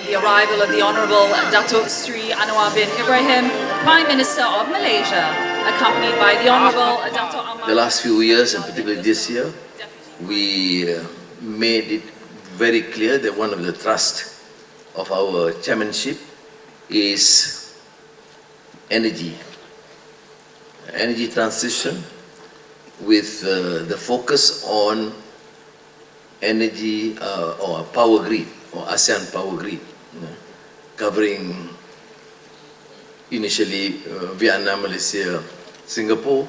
the arrival of the Honourable Datuk Seri Anwar Ibrahim, Prime Minister of Malaysia, accompanied by the Honourable Datuk The last few years, and particularly this year, we made it very clear that one of the thrusts of our chairmanship is energy transition, with the focus on energy or power grid, or Asean Power Grid, covering initially Vietnam-Malaysia-Singapore,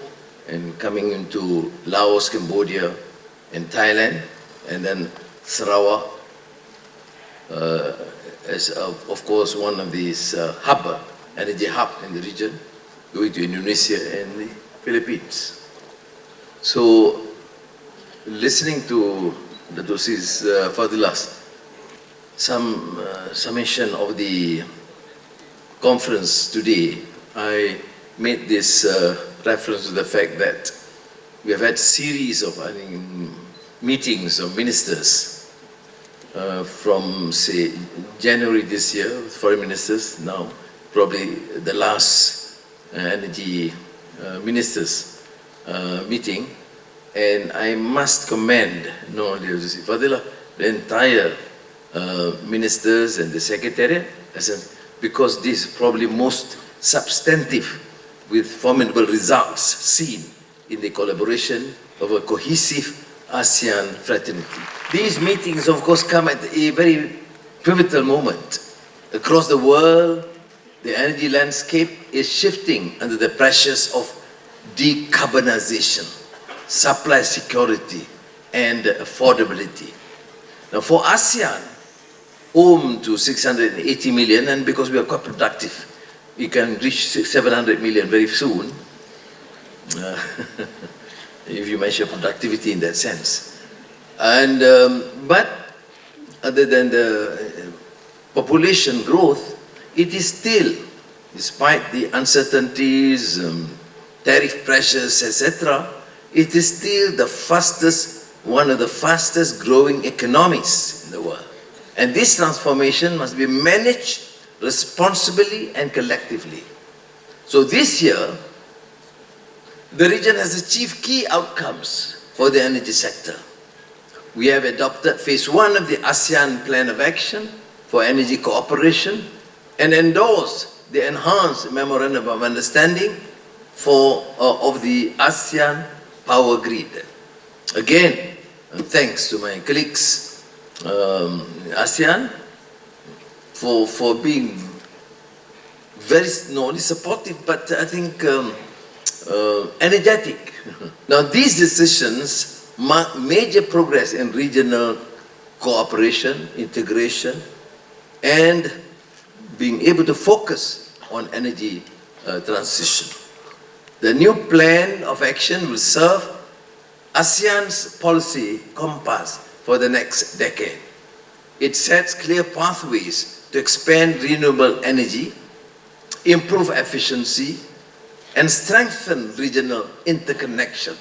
and coming into Laos, Cambodia, and Thailand, and then Sarawak as of course one of these energy hub in the region, going to Indonesia and the Philippines. So, listening to the Dosi's Fadilas, some summation of the conference today, I made this reference to the fact that we have had series of meetings of ministers from, say, January this year, foreign ministers, now probably the last energy ministers meeting, and I must commend not only Fadila, the entire ministers and the secretariat, because this is probably most substantive with formidable results seen in the collaboration of a cohesive ASEAN fraternity. These meetings, of course, come at a very pivotal moment. Across the world, the energy landscape is shifting under the pressures of decarbonization, supply security, and affordability. Now, for ASEAN, home to 680 million, and because we are quite productive, we can reach 700 million very soon, if you measure productivity in that sense. And but other than the population growth, it is still, despite the uncertainties, tariff pressures, etc., it is still the fastest, one of the fastest growing economies in the world. And this transformation must be managed responsibly and collectively. So this year, the region has achieved key outcomes for the energy sector. We have adopted phase 1 of the ASEAN Plan of Action for Energy Cooperation and endorsed the enhanced Memorandum of Understanding of the Asean Power Grid. Again, thanks to my colleagues, ASEAN, for being very not only supportive, but I think energetic. Now, these decisions mark major progress in regional cooperation, integration, and being able to focus on energy transition. The new plan of action will serve ASEAN's policy compass for the next decade. It sets clear pathways to expand renewable energy, improve efficiency, and strengthen regional interconnection.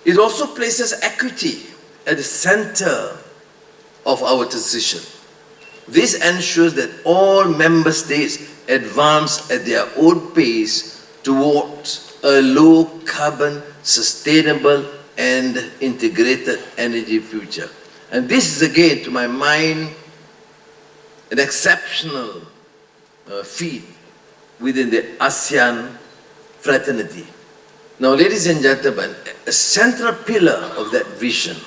It also places equity at the center of our decision. This ensures that all member states advance at their own pace towards a low-carbon, sustainable, and integrated energy future. And this is, again, to my mind, an exceptional feat within the ASEAN fraternity. Now, ladies and gentlemen, a central pillar of that vision,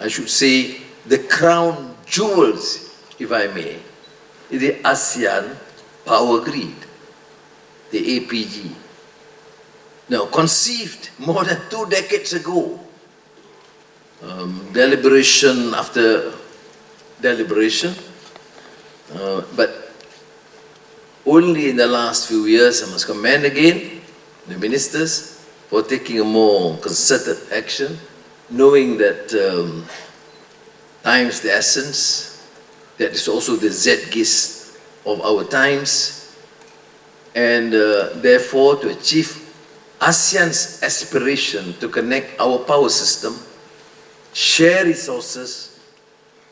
I should say, the crown jewels, if I may, is the ASEAN Power Grid, the APG. Now, conceived more than 2 decades ago, deliberation after deliberation, but only in the last few years, I must commend again the ministers for taking a more concerted action, knowing that time is the essence, that is also the zeitgeist of our times, and therefore to achieve ASEAN's aspiration to connect our power system, share resources,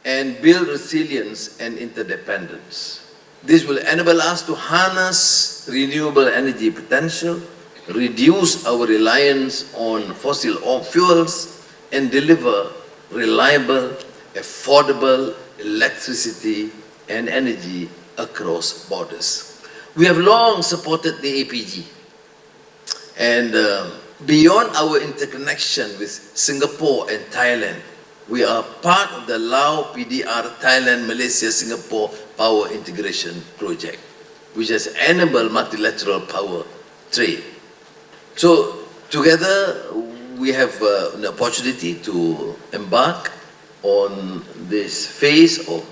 and build resilience and interdependence. This will enable us to harness renewable energy potential, reduce our reliance on fossil fuels, and deliver reliable, affordable electricity and energy across borders. We have long supported the APG, and beyond our interconnection with Singapore and Thailand, we are part of the Lao PDR Thailand-Malaysia-Singapore Power Integration Project, which has enabled multilateral power trade. So together we have an opportunity to embark on this phase of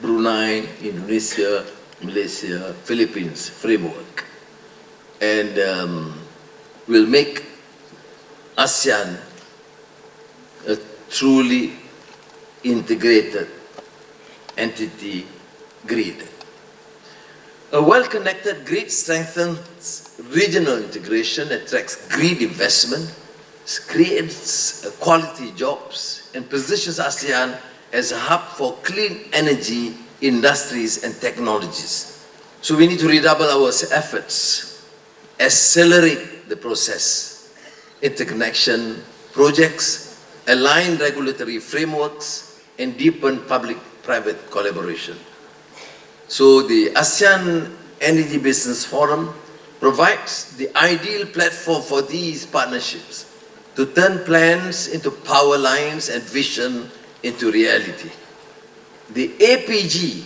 Brunei, Indonesia, Malaysia, Philippines framework, and will make ASEAN a truly integrated entity grid. A well-connected grid strengthens regional integration, attracts grid investment, creates quality jobs, and positions ASEAN as a hub for clean energy industries and technologies. So we need to redouble our efforts, accelerate the process, interconnection projects, align regulatory frameworks, and deepen public-private collaboration. So the ASEAN Energy Business Forum provides the ideal platform for these partnerships to turn plans into power lines and vision into reality. The APG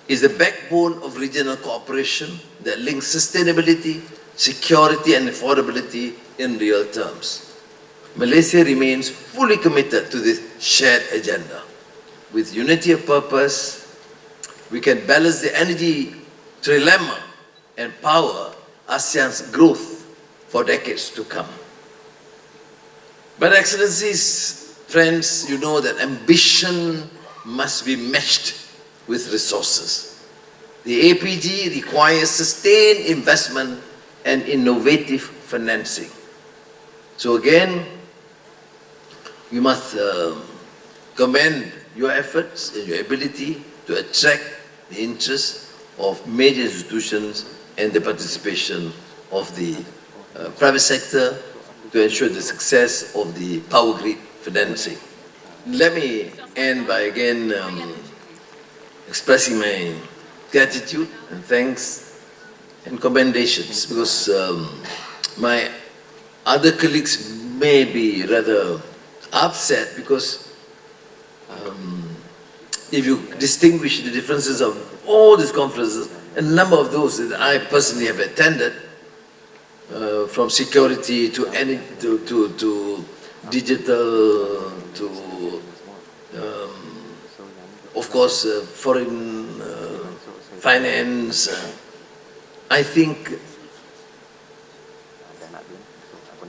is the backbone of regional cooperation that links sustainability, security, and affordability in real terms. Malaysia remains fully committed to this shared agenda. With unity of purpose, we can balance the energy trilemma and power ASEAN's growth for decades to come. But Excellencies, friends, you know that ambition must be matched with resources. The APG requires sustained investment and innovative financing. So again, we must commend your efforts and your ability to attract the interest of major institutions and the participation of the private sector to ensure the success of the power grid financing. Let me end by again expressing my gratitude and thanks and commendations, because my other colleagues may be rather upset because if you distinguish the differences of all these conferences, a number of those that I personally have attended, from security to digital to of course foreign finance, I think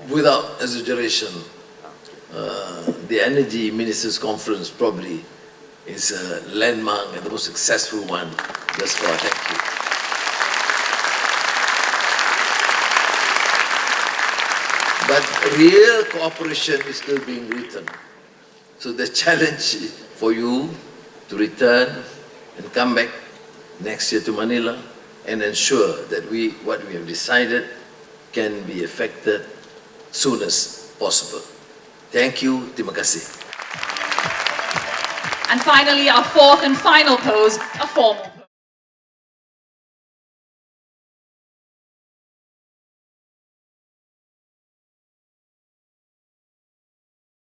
without exaggeration, the Energy Ministers Conference probably is a landmark and the most successful one thus far. Thank you. But real cooperation is still being written. So the challenge for you to return and come back next year to Manila and ensure that what we have decided can be effected soon as possible. Thank you. Terima kasih. And finally, our fourth and final pose, a formal pose.